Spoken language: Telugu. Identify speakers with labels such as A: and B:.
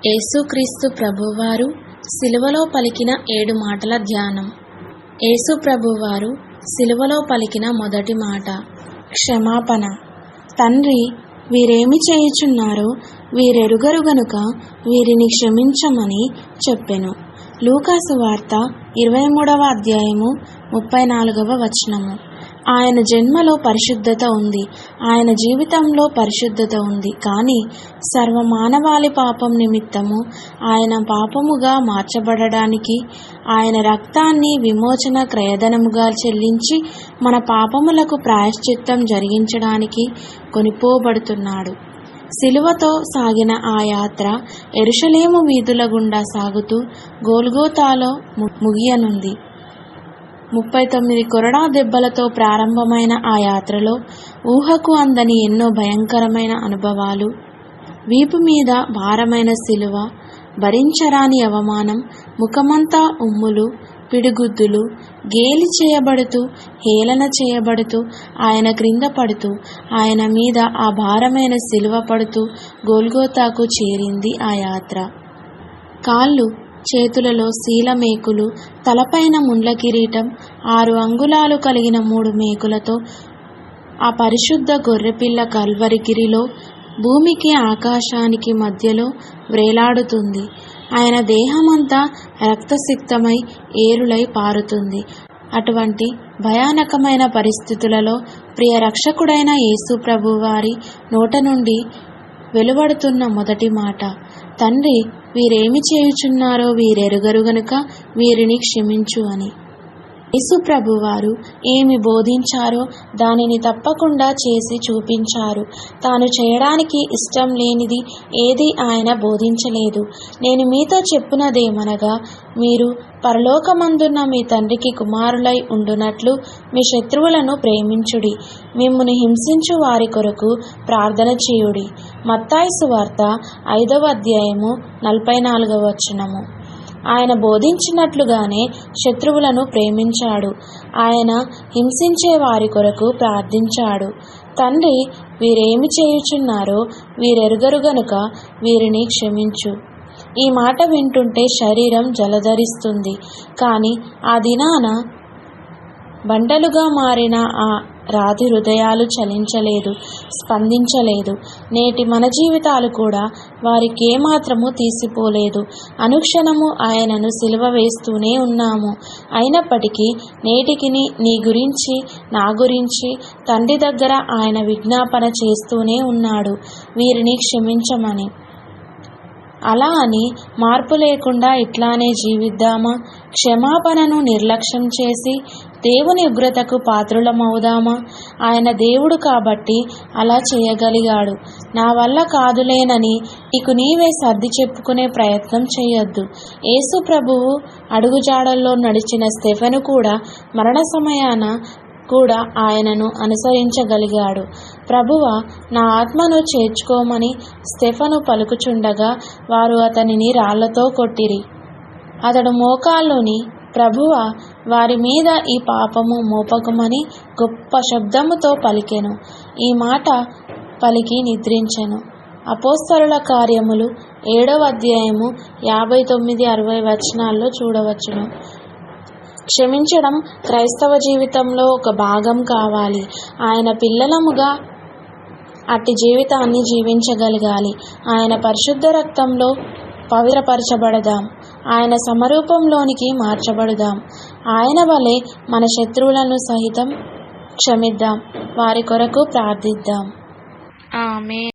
A: యేసుక్రీస్తు ప్రభువారు సిలువలో పలికిన 7 మాటల ధ్యానం. యేసు ప్రభువారు సిలువలో పలికిన మొదటి మాట క్షమాపణ. తండ్రి, వీరేమి చేయుచున్నారో వీరెరుగరు గనుక వీరిని క్షమించమని చెప్పెను. లూకాసు వార్త 23వ అధ్యాయము 34వ వచనము. ఆయన జన్మలో పరిశుద్ధత ఉంది, ఆయన జీవితంలో పరిశుద్ధత ఉంది. కానీ సర్వమానవాళి పాపం నిమిత్తము ఆయన పాపముగా మార్చబడడానికి, ఆయన రక్తాన్ని విమోచన క్రయధనముగా చెల్లించి మన పాపములకు ప్రాయశ్చిత్తం జరిగించడానికి కొనిపోబడుతున్నాడు. సిలువతో సాగిన ఆ యాత్ర యెరూషలేము వీధుల గుండా సాగుతూ గొల్గొతాలో ముగియనుంది. 39 కొరడా దెబ్బలతో ప్రారంభమైన ఆ యాత్రలో ఊహకు అందని ఎన్నో భయంకరమైన అనుభవాలు, వీపు మీద భారమైన సిలువ, భరించరాని అవమానం, ముఖమంతా ఉమ్ములు, పిడిగుద్దులు, గేలి చేయబడుతూ హేళన చేయబడుతూ ఆయన క్రింద పడుతూ ఆయన మీద ఆ భారమైన సిలువ పడుతూ గొల్గొతాకు చేరింది ఆ యాత్ర. కాళ్ళు చేతులలో శీలమేకులు, తలపైన ముండ్ల కిరీటం, 6 అంగుళాలు కలిగిన 3 మేకులతో ఆ పరిశుద్ధ గొర్రెపిల్ల కల్వరిగిరిలో భూమికి ఆకాశానికి మధ్యలో వ్రేలాడుతుంది. ఆయన దేహమంతా రక్తసిక్తమై ఏరులై పారుతుంది. అటువంటి భయానకమైన పరిస్థితులలో ప్రియ రక్షకుడైన యేసు ప్రభువారి నోట నుండి వెలువడుతున్న మొదటి మాట తండ్రి, వీరేమి చేయుచున్నారో వీరెరుగరు గనుక వీరిని క్షమించు అని. యేసు ప్రభువారు ఏమి బోధించారో దానిని తప్పకుండా చేసి చూపించారు. తాను చేయడానికి ఇష్టం లేనిది ఏది ఆయన బోధించలేదు. నేను మీతో చెప్పునదేమనగా, మీరు పరలోకమందున్న మీ తండ్రికి కుమారులై ఉండునట్లు మీ శత్రువులను ప్రేమించుడి, మిమ్మును హింసించు వారి కొరకు ప్రార్థన చేయుడి. మత్తాయి సువార్త 5వ అధ్యాయము 44వ వచనము. ఆయన బోధించినట్లుగానే శత్రువులను ప్రేమించాడు. ఆయన హింసించే వారి కొరకు ప్రార్థించాడు. తండ్రి, వీరేమి చేయుచున్నారో వీరెరుగరు గనుక వీరిని క్షమించు. ఈ మాట వింటుంటే శరీరం జలధరిస్తుంది. కానీ ఆ దినాన బండలుగా మారిన ఆ రాతి హృదయాలు చలించలేదు, స్పందించలేదు. నేటి మన జీవితాలు కూడా వారికేమాత్రము తీసిపోలేదు. అనుక్షణము ఆయనను సిలువ వేస్తూనే ఉన్నాము. అయినప్పటికీ నేటికి నీ గురించి, నా గురించి తండ్రి దగ్గర ఆయన విజ్ఞాపన చేస్తూనే ఉన్నాడు, వీరిని క్షమించమని. అలా అని మార్పు లేకుండా ఇట్లానే జీవిద్దామా? క్షమాపణను నిర్లక్ష్యం చేసి దేవుని ఉగ్రతకు పాత్రులమవుదామా? ఆయన దేవుడు కాబట్టి అలా చేయగలిగాడు. నా వల్ల కాదులేనని నీకు నీవే సర్ది చెప్పుకునే ప్రయత్నం చేయొద్దు. యేసు ప్రభువు అడుగుజాడల్లో నడిచిన స్టెఫెను కూడా మరణ సమయాన కూడా ఆయనను అనుసరించగలిగాడు. ప్రభువా, నా ఆత్మను చేర్చుకోమని స్టెఫెను పలుకుచుండగా వారు అతనిని రాళ్లతో కొట్టిరి. అతడు మోకాళ్ళుని, ప్రభువా, వారి మీద ఈ పాపము మోపకమని గొప్ప శబ్దముతో పలికెను. ఈ మాట పలికి నిద్రించెను. అపోస్తలుల కార్యములు 7వ అధ్యాయము 59-60 వచనాల్లో చూడవచ్చును. క్షమించడం క్రైస్తవ జీవితంలో ఒక భాగం కావాలి. ఆయన పిల్లలముగా అట్టి జీవితాన్ని జీవించగలగాలి. ఆయన పరిశుద్ధ రక్తంలో పవిత్రపరచబడదాం. ఆయన సమరూపంలోనికి మార్చబడదాం. ఆయన వలె మన శత్రువులను సహితం క్షమిద్దాం, వారి కొరకు ప్రార్థిద్దాం. ఆమేన్.